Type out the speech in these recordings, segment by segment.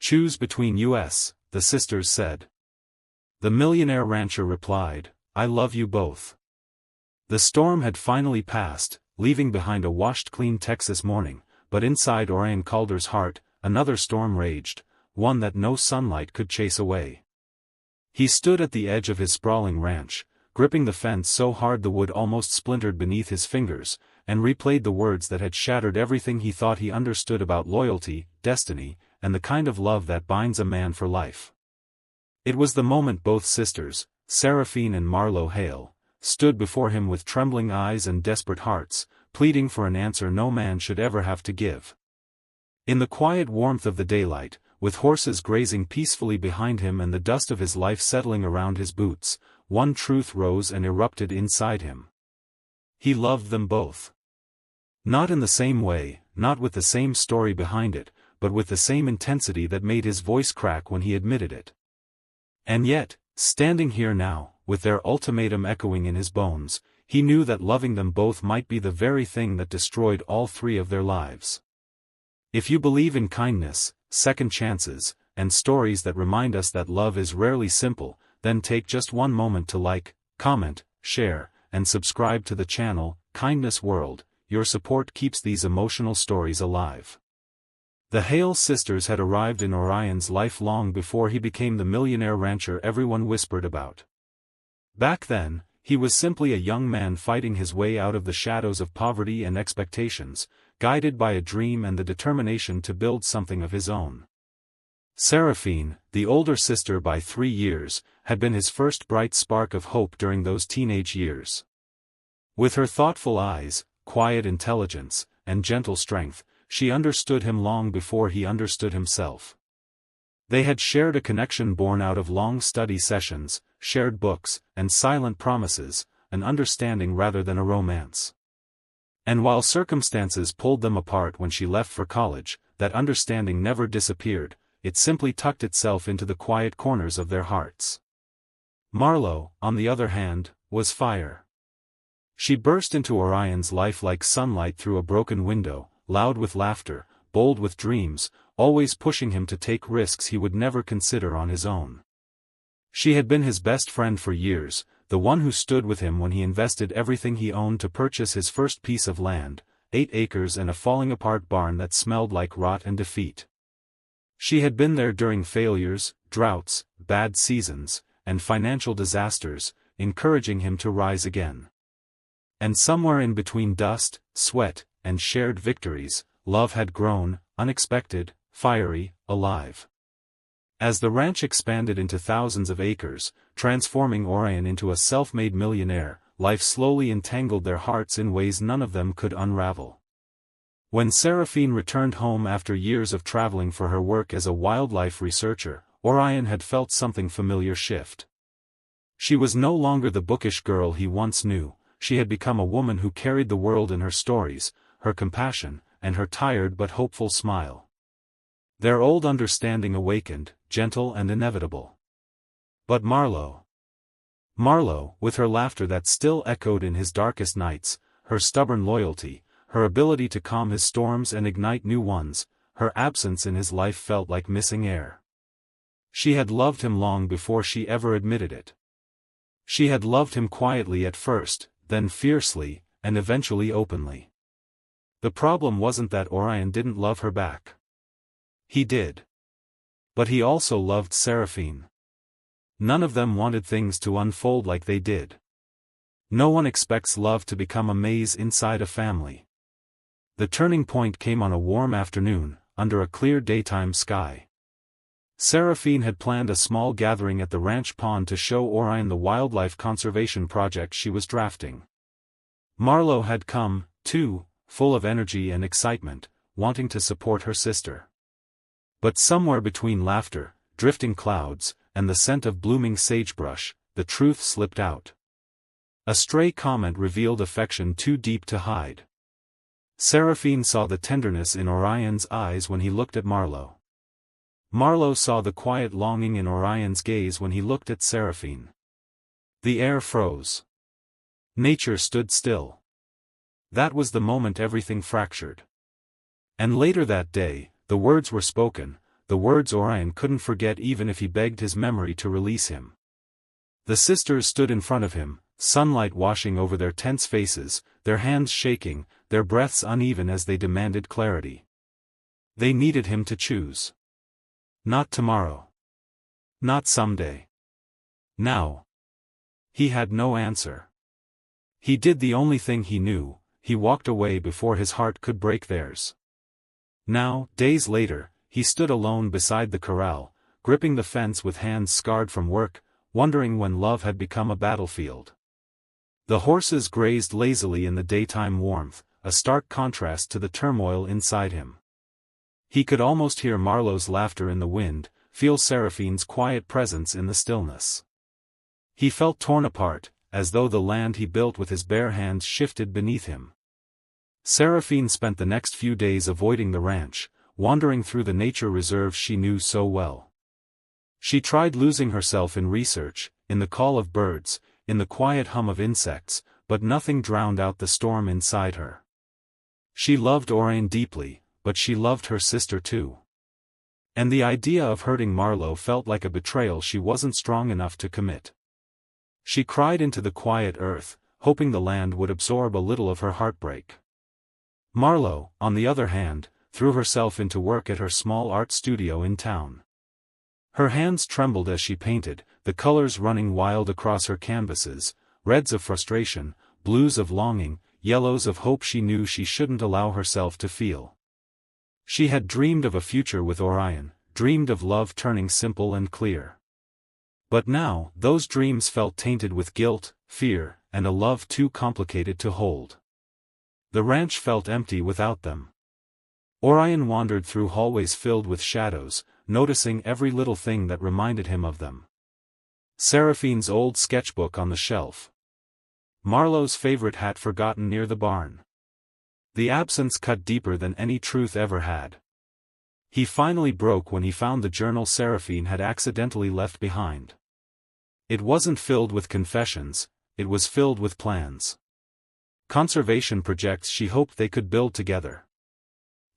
Choose between us, the sisters said. The millionaire rancher replied, I love you both. The storm had finally passed, leaving behind a washed-clean Texas morning, but inside Orion Calder's heart, another storm raged, one that no sunlight could chase away. He stood at the edge of his sprawling ranch, gripping the fence so hard the wood almost splintered beneath his fingers, and replayed the words that had shattered everything he thought he understood about loyalty, destiny, and the kind of love that binds a man for life. It was the moment both sisters, Seraphine and Marlowe Hale, stood before him with trembling eyes and desperate hearts, pleading for an answer no man should ever have to give. In the quiet warmth of the daylight, with horses grazing peacefully behind him and the dust of his life settling around his boots, one truth rose and erupted inside him. He loved them both. Not in the same way, not with the same story behind it, but with the same intensity that made his voice crack when he admitted it. And yet, standing here now, with their ultimatum echoing in his bones, he knew that loving them both might be the very thing that destroyed all three of their lives. If you believe in kindness, second chances, and stories that remind us that love is rarely simple, then take just one moment to like, comment, share, and subscribe to the channel, Kindness World. Your support keeps these emotional stories alive. The Hale sisters had arrived in Orion's life long before he became the millionaire rancher everyone whispered about. Back then, he was simply a young man fighting his way out of the shadows of poverty and expectations, guided by a dream and the determination to build something of his own. Seraphine, the older sister by 3 years, had been his first bright spark of hope during those teenage years. With her thoughtful eyes, quiet intelligence, and gentle strength, she understood him long before he understood himself. They had shared a connection born out of long study sessions, shared books, and silent promises, an understanding rather than a romance. And while circumstances pulled them apart when she left for college, that understanding never disappeared, it simply tucked itself into the quiet corners of their hearts. Marlowe, on the other hand, was fire. She burst into Orion's life like sunlight through a broken window, loud with laughter, bold with dreams, always pushing him to take risks he would never consider on his own. She had been his best friend for years, the one who stood with him when he invested everything he owned to purchase his first piece of land, 8 acres and a falling-apart barn that smelled like rot and defeat. She had been there during failures, droughts, bad seasons, and financial disasters, encouraging him to rise again. And somewhere in between dust, sweat, and shared victories, love had grown, unexpected, fiery, alive. As the ranch expanded into thousands of acres, transforming Orion into a self-made millionaire, life slowly entangled their hearts in ways none of them could unravel. When Seraphine returned home after years of traveling for her work as a wildlife researcher, Orion had felt something familiar shift. She was no longer the bookish girl he once knew, she had become a woman who carried the world in her stories, her compassion, and her tired but hopeful smile. Their old understanding awakened, gentle and inevitable. But Marlowe, with her laughter that still echoed in his darkest nights, her stubborn loyalty, her ability to calm his storms and ignite new ones, her absence in his life felt like missing air. She had loved him long before she ever admitted it. She had loved him quietly at first, then fiercely, and eventually openly. The problem wasn't that Orion didn't love her back. He did. But he also loved Seraphine. None of them wanted things to unfold like they did. No one expects love to become a maze inside a family. The turning point came on a warm afternoon, under a clear daytime sky. Seraphine had planned a small gathering at the ranch pond to show Orion the wildlife conservation project she was drafting. Marlowe had come, too, full of energy and excitement, wanting to support her sister. But somewhere between laughter, drifting clouds, and the scent of blooming sagebrush, the truth slipped out. A stray comment revealed affection too deep to hide. Seraphine saw the tenderness in Orion's eyes when he looked at Marlowe. Marlowe saw the quiet longing in Orion's gaze when he looked at Seraphine. The air froze. Nature stood still. That was the moment everything fractured. And later that day, the words were spoken, the words Orion couldn't forget even if he begged his memory to release him. The sisters stood in front of him, sunlight washing over their tense faces, their hands shaking, their breaths uneven as they demanded clarity. They needed him to choose. Not tomorrow. Not someday. Now. He had no answer. He did the only thing he knew, he walked away before his heart could break theirs. Now, days later, he stood alone beside the corral, gripping the fence with hands scarred from work, wondering when love had become a battlefield. The horses grazed lazily in the daytime warmth, a stark contrast to the turmoil inside him. He could almost hear Marlowe's laughter in the wind, feel Seraphine's quiet presence in the stillness. He felt torn apart, as though the land he built with his bare hands shifted beneath him. Seraphine spent the next few days avoiding the ranch, wandering through the nature reserves she knew so well. She tried losing herself in research, in the call of birds, in the quiet hum of insects, but nothing drowned out the storm inside her. She loved Orion deeply, but she loved her sister too. And the idea of hurting Marlowe felt like a betrayal she wasn't strong enough to commit. She cried into the quiet earth, hoping the land would absorb a little of her heartbreak. Marlowe, on the other hand, threw herself into work at her small art studio in town. Her hands trembled as she painted, the colors running wild across her canvases, reds of frustration, blues of longing, yellows of hope she knew she shouldn't allow herself to feel. She had dreamed of a future with Orion, dreamed of love turning simple and clear. But now, those dreams felt tainted with guilt, fear, and a love too complicated to hold. The ranch felt empty without them. Orion wandered through hallways filled with shadows, noticing every little thing that reminded him of them. Seraphine's old sketchbook on the shelf. Marlowe's favorite hat forgotten near the barn. The absence cut deeper than any truth ever had. He finally broke when he found the journal Seraphine had accidentally left behind. It wasn't filled with confessions, it was filled with plans. Conservation projects she hoped they could build together.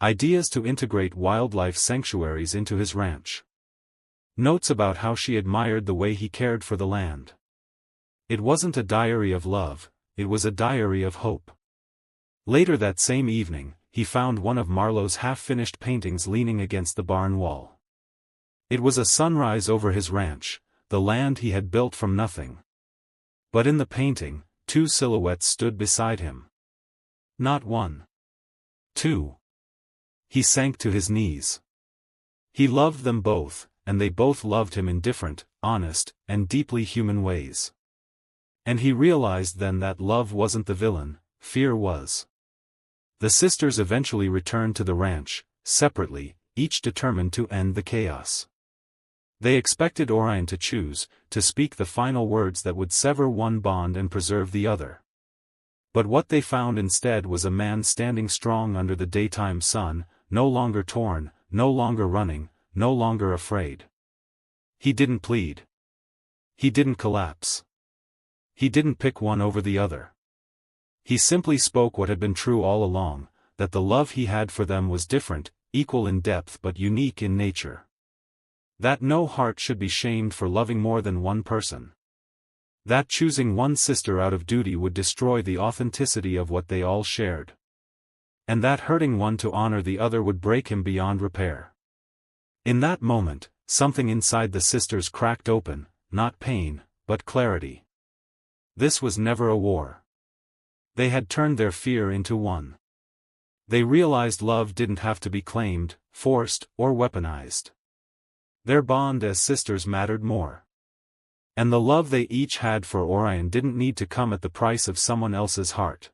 Ideas to integrate wildlife sanctuaries into his ranch. Notes about how she admired the way he cared for the land. It wasn't a diary of love, it was a diary of hope. Later that same evening, he found one of Marlowe's half-finished paintings leaning against the barn wall. It was a sunrise over his ranch, the land he had built from nothing. But in the painting, two silhouettes stood beside him. Not one. Two. He sank to his knees. He loved them both, and they both loved him in different, honest, and deeply human ways. And he realized then that love wasn't the villain, fear was. The sisters eventually returned to the ranch, separately, each determined to end the chaos. They expected Orion to choose, to speak the final words that would sever one bond and preserve the other. But what they found instead was a man standing strong under the daytime sun, no longer torn, no longer running, no longer afraid. He didn't plead. He didn't collapse. He didn't pick one over the other. He simply spoke what had been true all along, that the love he had for them was different, equal in depth but unique in nature. That no heart should be shamed for loving more than one person. That choosing one sister out of duty would destroy the authenticity of what they all shared. And that hurting one to honor the other would break him beyond repair. In that moment, something inside the sisters cracked open, not pain, but clarity. This was never a war. They had turned their fear into one. They realized love didn't have to be claimed, forced, or weaponized. Their bond as sisters mattered more. And the love they each had for Orion didn't need to come at the price of someone else's heart.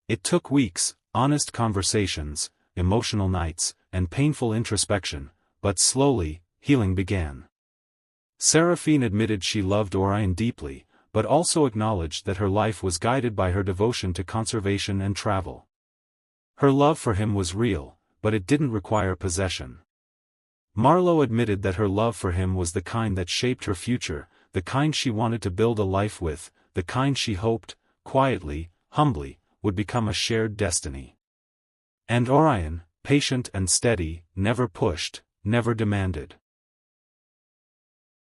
It took weeks, honest conversations, emotional nights, and painful introspection, but slowly, healing began. Seraphine admitted she loved Orion deeply, but also acknowledged that her life was guided by her devotion to conservation and travel. Her love for him was real, but it didn't require possession. Marlowe admitted that her love for him was the kind that shaped her future, the kind she wanted to build a life with, the kind she hoped, quietly, humbly, would become a shared destiny. And Orion, patient and steady, never pushed, never demanded.